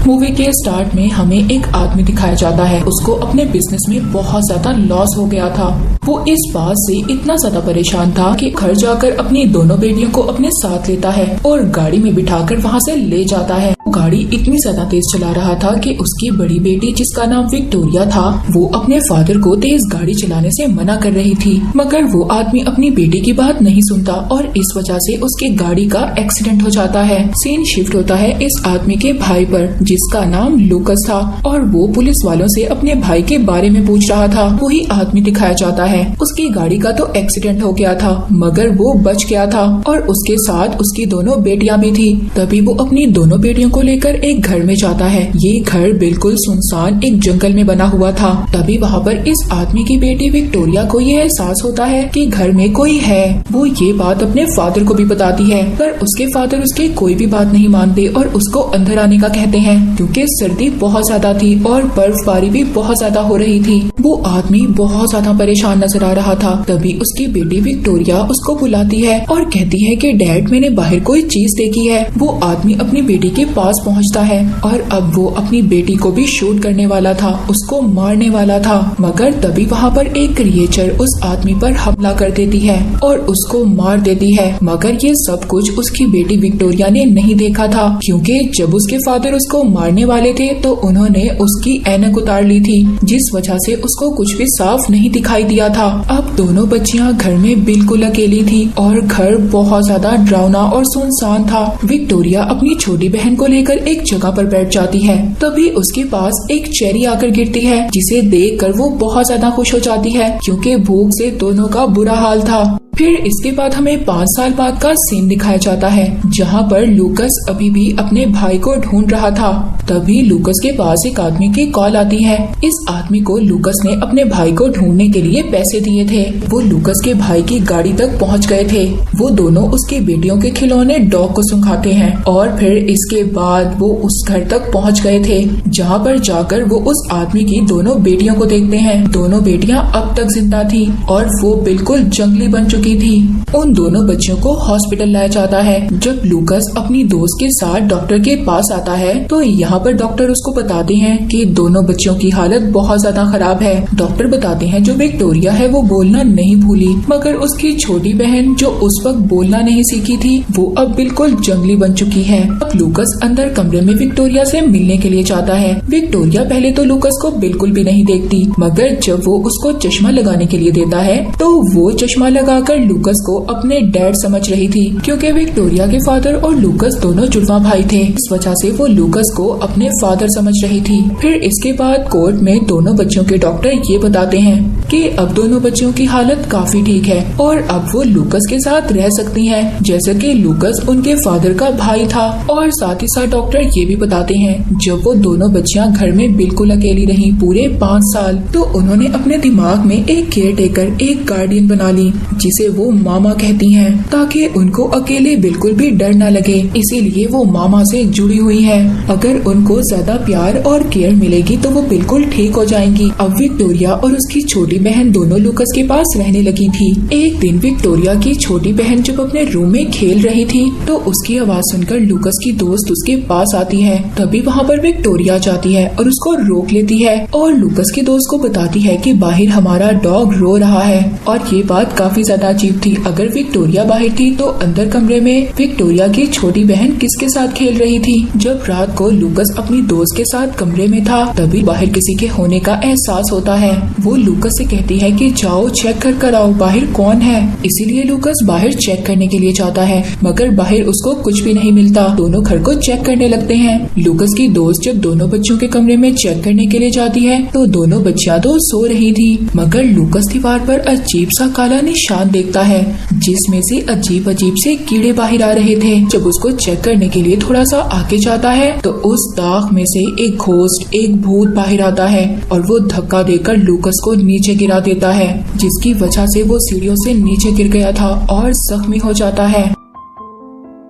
Movie के start में हमें एक आदमी दिखाया जाता है। उसको अपने बिजनेस में बहुत ज्यादा लॉस हो गया था। वो इस बात से इतना ज्यादा परेशान था कि घर जाकर अपनी दोनों बेटियों को अपने साथ लेता है और गाड़ी में बिठाकर वहाँ से ले जाता है। गाड़ी इतनी ज्यादा तेज चला रहा था कि उसकी बड़ी बेटी, जिसका नाम विक्टोरिया था, वो अपने फादर को तेज गाड़ी चलाने से मना कर रही थी, मगर वो आदमी अपनी बेटी की बात नहीं सुनता और इस वजह से उसकी गाड़ी का एक्सीडेंट हो जाता है। सीन शिफ्ट होता है इस आदमी के भाई पर, जिसका नाम लूकस था, और वो पुलिस वालों से अपने भाई के बारे में पूछ रहा था। वही आदमी दिखाया जाता है। उसकी गाड़ी का तो एक्सीडेंट हो गया था, मगर वो बच गया था और उसके साथ उसकी दोनों बेटियां भी थी। तभी वो अपनी दोनों बेटियों को लेकर एक घर में जाता है। ये घर बिल्कुल सुनसान एक जंगल में बना हुआ था। तभी वहाँ पर इस आदमी की बेटी विक्टोरिया को ये एहसास होता है कि घर में कोई है। वो ये बात अपने फादर को भी बताती है, पर उसके फादर उसकी कोई भी बात नहीं मानते और उसको अंदर आने का कहते हैं, क्योंकि सर्दी बहुत ज्यादा थी और बर्फबारी भी बहुत ज्यादा हो रही थी। वो आदमी बहुत ज्यादा परेशान नजर आ रहा था। तभी उसकी बेटी विक्टोरिया उसको बुलाती है और कहती है कि डैड, मैंने बाहर कोई चीज देखी है। वो आदमी अपनी बेटी के पास पहुंचता है और अब वो अपनी बेटी को भी शूट करने वाला था, उसको मारने वाला था, मगर तभी वहाँ पर एक क्रिएचर उस आदमी पर हमला कर देती है और उसको मार देती है। मगर ये सब कुछ उसकी बेटी विक्टोरिया ने नहीं देखा था, क्योंकि जब उसके फादर उसको मारने वाले थे तो उन्होंने उसकी ऐनक उतार ली थी, जिस वजह से उसको कुछ भी साफ नहीं दिखाई दिया था। अब दोनों बच्चियां घर में बिल्कुल अकेली थी और घर बहुत ज्यादा डरावना और सुनसान था। विक्टोरिया अपनी छोटी बहन को लेकर एक जगह पर बैठ जाती है। तभी उसके पास एक चेरी आकर गिरती है, जिसे देखकर वो बहुत ज्यादा खुश हो जाती है, क्योंकि भूख से दोनों का बुरा हाल था। फिर इसके बाद हमें 5 साल बाद का सीन दिखाया जाता है, जहाँ पर लूकस अभी भी अपने भाई को ढूंढ रहा था। तभी लूकस के पास एक आदमी की कॉल आती है। इस आदमी को लूकस ने अपने भाई को ढूंढने के लिए पैसे दिए थे। वो लूकस के भाई की गाड़ी तक पहुँच गए थे। वो दोनों उसकी बेटियों के खिलौने डॉग को सुंघाते हैं और फिर इसके बाद वो उस घर तक पहुँच गए थे, जहाँ पर जाकर वो उस आदमी की दोनों बेटियों को देखते हैं। दोनों बेटियां अब तक जिंदा थी और वो बिल्कुल जंगली बन चुकी थी। उन दोनों बच्चों को हॉस्पिटल लाया जाता है। जब लूकस अपनी दोस्त के साथ डॉक्टर के पास आता है तो यहाँ पर डॉक्टर उसको बताते हैं कि दोनों बच्चों की हालत बहुत ज्यादा खराब है। डॉक्टर बताते हैं जो विक्टोरिया है वो बोलना नहीं भूली, मगर उसकी छोटी बहन जो उस वक्त बोलना नहीं सीखी थी वो अब बिल्कुल जंगली बन चुकी है। अब लूकस अंदर कमरे में विक्टोरिया से मिलने के लिए जाता है। विक्टोरिया पहले तो लूकस को बिल्कुल भी नहीं देखती, मगर जब वो उसको चश्मा लगाने के लिए देता है तो वो चश्मा लगाकर लूकस को अपने डैड समझ रही थी, क्योंकि विक्टोरिया के फादर और लूकस दोनों जुड़वा भाई थे। इस वजह से वो लूकस को अपने फादर समझ रही थी। फिर इसके बाद कोर्ट में दोनों बच्चों के डॉक्टर ये बताते हैं कि अब दोनों बच्चों की हालत काफी ठीक है और अब वो लूकस के साथ रह सकती हैं, जैसे कि लूकस उनके फादर का भाई था। और साथ ही साथ डॉक्टर ये भी बताते हैं जब वो दोनों बच्चियां घर में बिल्कुल अकेली रही पूरे 5 साल, तो उन्होंने अपने दिमाग में एक केयर टेकर, एक गार्डियन बना ली, जिसे वो मामा कहती हैं, ताकि उनको अकेले बिल्कुल भी डर न लगे। इसीलिए वो मामा से जुड़ी हुई हैं। अगर उनको ज्यादा प्यार और केयर मिलेगी तो वो बिल्कुल ठीक हो जाएंगी। अब विक्टोरिया और उसकी छोटी बहन दोनों लूकस के पास रहने लगी थी। एक दिन विक्टोरिया की छोटी बहन जब अपने रूम में खेल रही थी तो उसकी आवाज सुनकर लूकस की दोस्त उसके पास आती है। तभी वहाँ पर विक्टोरिया जाती है और उसको रोक लेती है और लूकस की दोस्त को बताती है कि बाहर हमारा डॉग रो रहा है। और ये बात काफी ज्यादा अजीब थी। अगर विक्टोरिया बाहर थी तो अंदर कमरे में विक्टोरिया की छोटी बहन किसके साथ खेल रही थी। जब रात को लूकस अपनी दोस्त के साथ कमरे में था तभी बाहर किसी के होने का एहसास होता है। वो लूकस से कहती है कि जाओ चेक कर आओ बाहर कौन है। इसीलिए लूकस बाहर चेक करने के लिए जाता है, मगर बाहर उसको कुछ भी नहीं मिलता। दोनों घर को चेक करने लगते हैं। लूकस की दोस्त जब दोनों बच्चों के कमरे में चेक करने के लिए जाती है तो दोनों बच्चियां तो सो रही थी, मगर लूकस दीवार पर अजीब सा काला निशान देखता है, जिसमें से अजीब अजीब से कीड़े बाहर आ रहे थे। जब उसको चेक करने के लिए थोड़ा सा आगे जाता है तो उस दाग में से एक घोस्ट, एक भूत बाहर आता है और वो धक्का देकर लूकस को नीचे गिरा देता है, जिसकी वजह से वो सीढ़ियों से नीचे गिर गया था और जख्मी हो जाता है।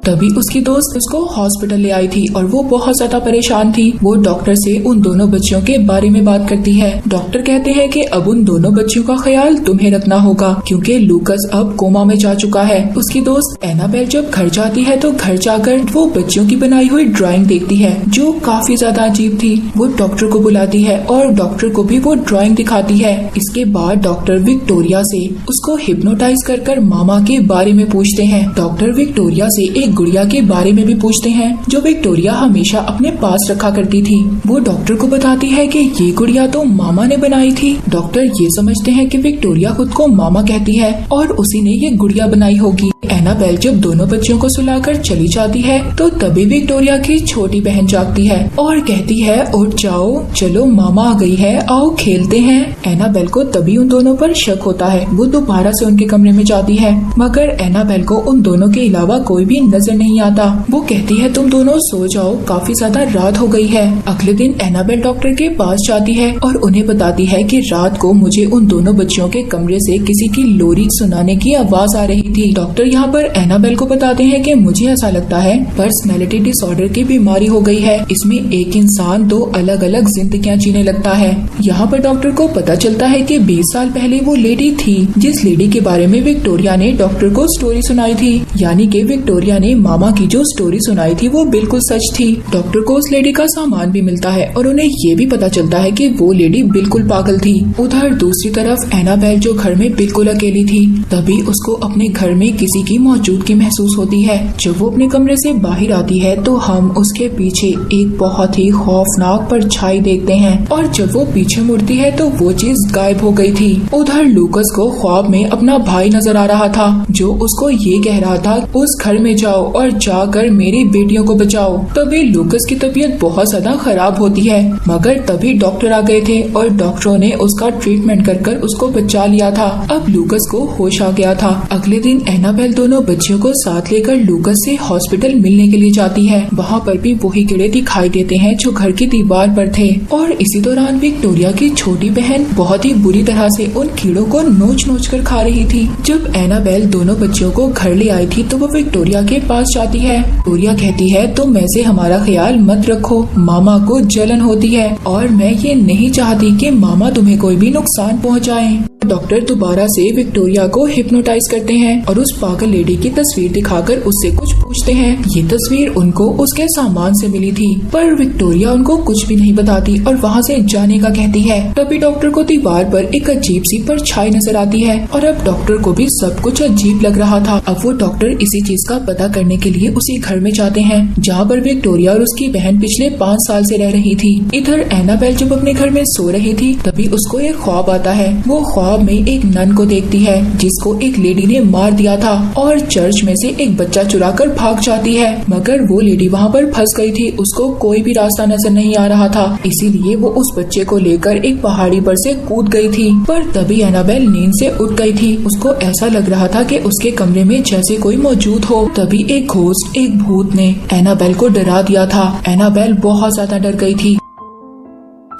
तभी उसकी दोस्त उसको हॉस्पिटल ले आई थी और वो बहुत ज्यादा परेशान थी। वो डॉक्टर से उन दोनों बच्चियों के बारे में बात करती है। डॉक्टर कहते हैं कि अब उन दोनों बच्चियों का ख्याल तुम्हें रखना होगा क्योंकि लूकस अब कोमा में जा चुका है। उसकी दोस्त एनाबेल जब घर जाती है तो घर जाकर वो बच्चियों की बनाई हुई ड्राइंग देखती है जो काफी ज्यादा अजीब थी। वो डॉक्टर को बुलाती है और डॉक्टर को भी वो ड्राइंग दिखाती है। इसके बाद डॉक्टर विक्टोरिया से उसको हिप्नोटाइज कर मामा के बारे में पूछते हैं। डॉक्टर विक्टोरिया से एक गुड़िया के बारे में भी पूछते हैं जो विक्टोरिया हमेशा अपने पास रखा करती थी। वो डॉक्टर को बताती है कि ये गुड़िया तो मामा ने बनाई थी। डॉक्टर ये समझते हैं कि विक्टोरिया खुद को मामा कहती है और उसी ने ये गुड़िया बनाई होगी। एनाबेल जब दोनों बच्चियों को सुलाकर चली जाती है तो तभी विक्टोरिया की छोटी बहन जागती है और कहती है उठ जाओ, चलो मामा आ गई है, आओ खेलते हैं। एनाबेल को तभी उन दोनों पर शक होता है। वो दोबारा से उनके कमरे में जाती है मगर एनाबेल को उन दोनों के अलावा कोई भी नजर नहीं आता। वो कहती है तुम दोनों सो जाओ, काफी ज्यादा रात हो गई है। अगले दिन एनाबेल डॉक्टर के पास जाती है और उन्हें बताती है कि रात को मुझे उन दोनों बच्चियों के कमरे से किसी की लोरी सुनाने की आवाज आ रही थी। डॉक्टर यहाँ पर एनाबेल को बताते हैं कि मुझे ऐसा लगता है पर्सनैलिटी डिसऑर्डर की बीमारी हो गई है। इसमें एक इंसान दो अलग अलग जिंदगियां जीने लगता है। यहाँ पर डॉक्टर को पता चलता है कि 20 साल पहले वो लेडी थी जिस लेडी के बारे में विक्टोरिया ने डॉक्टर को स्टोरी सुनाई थी। यानी कि विक्टोरिया ने मामा की जो स्टोरी सुनाई थी वो बिल्कुल सच थी। डॉक्टर को उस लेडी का सामान भी मिलता है और उन्हें ये भी पता चलता है कि वो लेडी बिल्कुल पागल थी। उधर दूसरी तरफ एनाबेल जो घर में बिल्कुल अकेली थी, तभी उसको अपने घर में किसी की मौजूदगी महसूस होती है। जब वो अपने कमरे से बाहर आती है तो हम उसके पीछे एक बहुत ही खौफनाक परछाई देखते हैं और जब वो पीछे मुड़ती है तो वो चीज गायब हो गई थी। उधर लूकस को ख्वाब में अपना भाई नजर आ रहा था जो उसको ये कह रहा था उस घर में जाओ और जाकर मेरी बेटियों को बचाओ। तभी लूकस की तबीयत बहुत ज्यादा खराब होती है मगर तभी डॉक्टर आ गए थे और डॉक्टरों ने उसका ट्रीटमेंट कर उसको बचा लिया था। अब लूकस को होश आ गया था। अगले दिन एनाबेल दोनों बच्चियों को साथ लेकर लूकस से हॉस्पिटल मिलने के लिए जाती है। वहाँ पर भी वही कीड़े दिखाई देते हैं जो घर की दीवार पर थे और इसी दौरान विक्टोरिया की छोटी बहन बहुत ही बुरी तरह से उन कीड़ों को नोच कर खा रही थी। जब एनाबेल दोनों बच्चियों को घर ले आई थी तो वो विक्टोरिया के पास जाती है। विक्टोरिया कहती है तुम ऐसे हमारा ख्याल मत रखो, मामा को जलन होती है और मैं ये नहीं चाहती कि मामा तुम्हें कोई भी नुकसान पहुँचाए। डॉक्टर दोबारा से विक्टोरिया को हिप्नोटाइज करते हैं और उस पागल लेडी की तस्वीर दिखाकर उससे कुछ पूछते हैं। ये तस्वीर उनको उसके सामान से मिली थी पर विक्टोरिया उनको कुछ भी नहीं बताती और वहाँ से जाने का कहती है। तभी डॉक्टर को दीवार पर एक अजीब सी परछाई नजर आती है और अब डॉक्टर को भी सब कुछ अजीब लग रहा था। अब वो डॉक्टर इसी चीज का पता करने के लिए उसी घर में जाते हैं जहाँ पर विक्टोरिया और उसकी बहन पिछले 5 साल से रह रही थी। इधर एनाबेल जब अपने घर में सो रही थी तभी उसको एक ख्वाब आता है। वो ख्वाब में एक नन को देखती है जिसको एक लेडी ने मार दिया था और चर्च में से एक बच्चा चुराकर भाग जाती है मगर वो लेडी वहाँ पर फंस गई थी। उसको कोई भी रास्ता नजर नहीं आ रहा था, इसीलिए वो उस बच्चे को लेकर एक पहाड़ी पर से कूद गई थी। पर तभी एनाबेल नींद से उठ गई थी। उसको ऐसा लग रहा था कि उसके कमरे में जैसे कोई मौजूद हो। तभी एक घोस्ट, एक भूत ने एनाबेल को डरा दिया था। एनाबेल बहुत ज्यादा डर गई थी।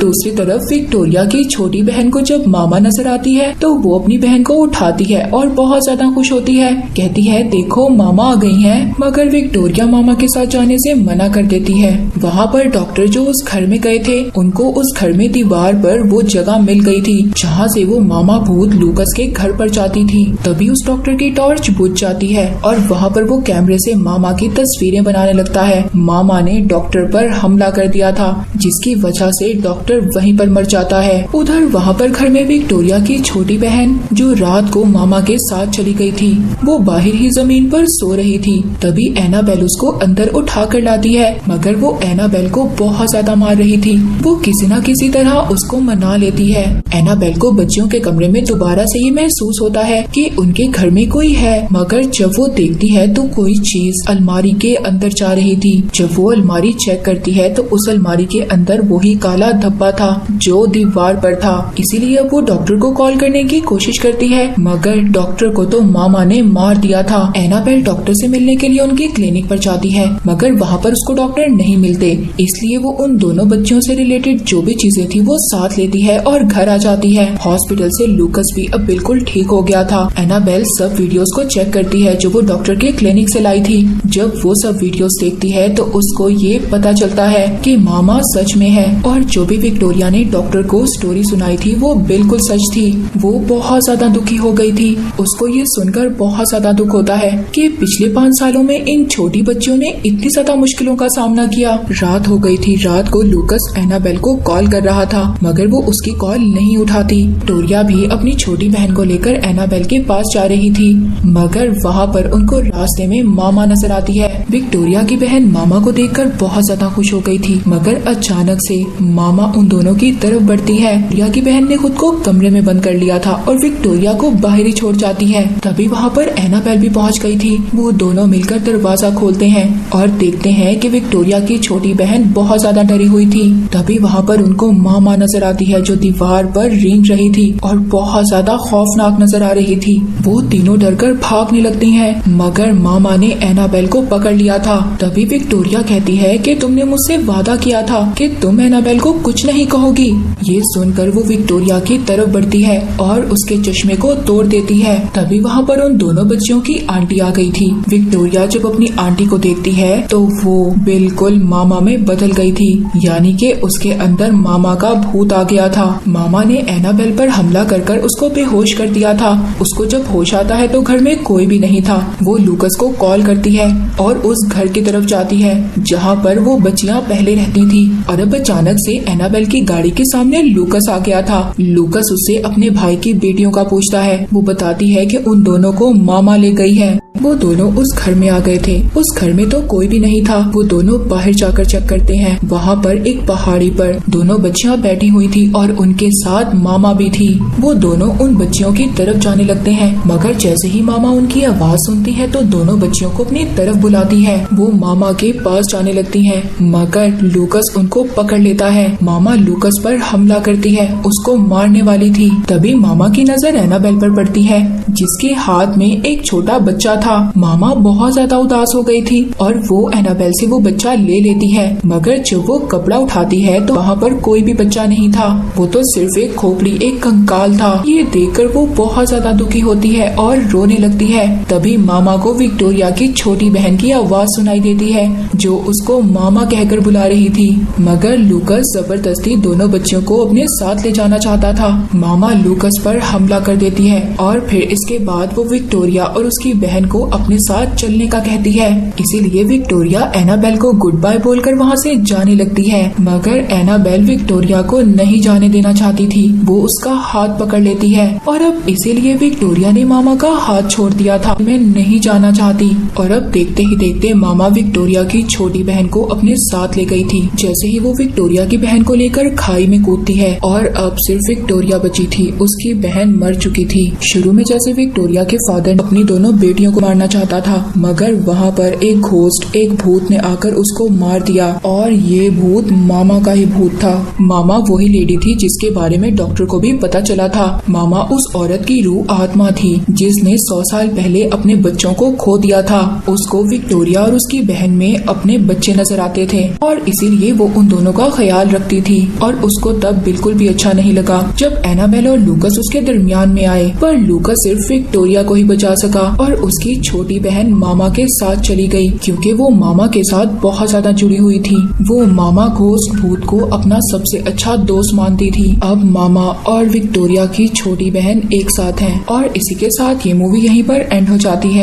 दूसरी तरफ विक्टोरिया की छोटी बहन को जब मामा नजर आती है तो वो अपनी बहन को उठाती है और बहुत ज्यादा खुश होती है। कहती है देखो मामा आ गई हैं। मगर विक्टोरिया मामा के साथ जाने से मना कर देती है। वहाँ पर डॉक्टर जो उस घर में गए थे उनको उस घर में दीवार पर वो जगह मिल गई थी जहाँ से वो मामा भूत लूकस के घर पर जाती थी। तभी उस डॉक्टर की टॉर्च बुझ जाती है और वहाँ पर वो कैमरे से मामा की तस्वीरें बनाने लगता है। मामा ने डॉक्टर पर हमला कर दिया था जिसकी वजह से डॉक्टर वहीं पर मर जाता है। उधर वहाँ पर घर में विक्टोरिया की छोटी बहन जो रात को मामा के साथ चली गई थी वो बाहर ही जमीन पर सो रही थी। तभी एनाबेल उसको अंदर उठा कर लाती है मगर वो एनाबेल को बहुत ज्यादा मार रही थी। वो किसी न किसी तरह उसको मना लेती है। एनाबेल को बच्चियों के कमरे में दोबारा से ये महसूस होता है कि उनके घर में कोई है मगर जब वो देखती है तो कोई चीज अलमारी के अंदर जा रही थी। जब वो अलमारी चेक करती है तो उस अलमारी के अंदर वही काला धब्बा धब्बा था जो दीवार पर था। इसीलिए वो डॉक्टर को कॉल करने की कोशिश करती है, मगर डॉक्टर को तो मामा ने मार दिया था। एनाबेल डॉक्टर से मिलने के लिए उनके क्लिनिक पर जाती है, मगर वहाँ पर उसको डॉक्टर नहीं मिलते। इसलिए वो उन दोनों बच्चों से रिलेटेड जो भी चीजें थी वो साथ लेती है और घर आ जाती है। हॉस्पिटल से लूकस भी अब बिल्कुल ठीक हो गया था। एनाबेल सब वीडियोस को चेक करती है जो वो डॉक्टर के क्लिनिक से लाई थी। जब वो सब वीडियोस देखती है तो उसको ये पता चलता है कि मामा सच में है, और जो भी विक्टोरिया ने डॉक्टर को स्टोरी सुनाई थी वो बिल्कुल सच थी। वो बहुत ज्यादा दुखी हो गई थी। उसको ये सुनकर बहुत ज्यादा दुख होता है कि पिछले 5 सालों में इन छोटी बच्चियों ने इतनी ज्यादा मुश्किलों का सामना किया। रात हो गई थी। रात को लूकस एनाबेल को कॉल कर रहा था, मगर वो उसकी कॉल नहीं उठाती। विक्टोरिया भी अपनी छोटी बहन को लेकर एनाबेल के पास जा रही थी, मगर वहाँ पर उनको रास्ते में मामा नजर आती है। विक्टोरिया की बहन मामा को देखकर बहुत ज्यादा खुश हो गई थी, मगर अचानक से मामा उन दोनों की तरफ बढ़ती है। विक्टोरिया की बहन ने खुद को कमरे में बंद कर लिया था और विक्टोरिया को बाहर ही छोड़ जाती है। तभी वहाँ पर एनाबेल भी पहुँच गई थी। वो दोनों मिलकर दरवाजा खोलते हैं और देखते हैं कि विक्टोरिया की छोटी बहन बहुत ज्यादा डरी हुई थी। तभी वहाँ पर उनको मामा नजर आती है जो दीवार पर रेंग रही थी और बहुत ज्यादा खौफनाक नजर आ रही थी। वो तीनों डरकर भागने लगती हैं, मगर मामा ने एनाबेल को पकड़ लिया था। तभी विक्टोरिया कहती है कि तुमने मुझसे वादा किया था कि तुम एनाबेल को कुछ नहीं कहोगी। ये सुनकर वो विक्टोरिया की तरफ बढ़ती है और उसके चश्मे को तोड़ देती है। तभी वहाँ पर उन दोनों बच्चियों की आंटी आ गई थी। विक्टोरिया जब अपनी आंटी को देखती है तो वो बिल्कुल मामा में बदल गई थी, यानी कि उसके अंदर मामा का भूत आ गया था। मामा ने एनाबेल पर हमला कर उसको बेहोश कर दिया था। उसको जब होश आता है तो घर में कोई भी नहीं था। वो लूकस को कॉल करती है और उस घर की तरफ जाती है जहाँ पर वो बच्चियाँ पहले रहती थी। और अब अचानक से एनाबेल की गाड़ी के सामने लूकस आ गया था। लूकस उससे अपने भाई की बेटियों का पूछता है। वो बताती है कि उन दोनों को मामा ले गई है। वो दोनों उस घर में आ गए थे। उस घर में तो कोई भी नहीं था। वो दोनों बाहर जाकर चेक करते हैं। वहाँ पर एक पहाड़ी पर दोनों बच्चियाँ बैठी हुई थी और उनके साथ मामा भी थी। वो दोनों उन बच्चियों की तरफ जाने लगते हैं, मगर जैसे ही मामा उनकी आवाज सुनती है तो दोनों बच्चियों को अपनी तरफ बुलाती है। वो मामा के पास जाने लगती हैं, मगर लूकस उनको पकड़ लेता है। मामा लूकस पर हमला करती है, उसको मारने वाली थी। तभी मामा की नजर एनाबेल पर पड़ती है, जिसके हाथ में एक छोटा बच्चा था। मामा बहुत ज्यादा उदास हो गई थी और वो एनाबेल से वो बच्चा ले लेती है, मगर जब वो कपड़ा उठाती है तो वहाँ पर कोई भी बच्चा नहीं था। वो तो सिर्फ एक खोपड़ी, एक कंकाल था। ये देखकर वो बहुत ज्यादा दुखी होती है और रोने लगती है। तभी मामा को विक्टोरिया की छोटी बहन की आवाज सुनाई देती है जो उसको मामा कहकर बुला रही थी, मगर लूकस जबरदस्ती दोनों बच्चों को अपने साथ ले जाना चाहता था। मामा लूकस पर हमला कर देती है और फिर इसके बाद वो विक्टोरिया और उसकी बहन को अपने साथ चलने का कहती है। इसीलिए विक्टोरिया एनाबेल को गुड बाय बोलकर वहाँ से जाने लगती है, मगर एनाबेल विक्टोरिया को नहीं जाने देना चाहती थी। वो उसका हाथ पकड़ लेती है और अब इसीलिए विक्टोरिया ने मामा का हाथ छोड़ दिया था। मैं नहीं जाना चाहती। और अब देखते ही देखते मामा विक्टोरिया की छोटी बहन को अपने साथ ले गई थी। जैसे ही वो विक्टोरिया की बहन को लेकर खाई में कूदती है और अब सिर्फ विक्टोरिया बची थी, उसकी बहन मर चुकी थी। शुरू में जैसे विक्टोरिया के फादर अपनी दोनों बेटियों को मारना चाहता था, मगर वहाँ पर एक घोस्ट, एक भूत ने आकर उसको मार दिया और ये भूत मामा का ही भूत था। मामा वही लेडी थी जिसके बारे में डॉक्टर को भी पता चला था। मामा उस औरत की रूह आत्मा थी जिसने 100 साल पहले अपने बच्चों को खो दिया था। उसको विक्टोरिया और उसकी बहन में अपने बच्चे नजर आते थे और इसीलिए वो उन दोनों का ख्याल रखती थी। और उसको तब बिल्कुल भी अच्छा नहीं लगा जब एनाबेल और लूकस उसके दरमियान में आए, पर लूकस सिर्फ विक्टोरिया को ही बचा सका और उसकी छोटी बहन मामा के साथ चली गई, क्योंकि वो मामा के साथ बहुत ज्यादा जुड़ी हुई थी। वो मामा घोस्ट भूत को अपना सबसे अच्छा दोस्त मानती थी। अब मामा और विक्टोरिया की छोटी बहन एक साथ हैं और इसी के साथ ये मूवी यहीं पर एंड हो जाती है।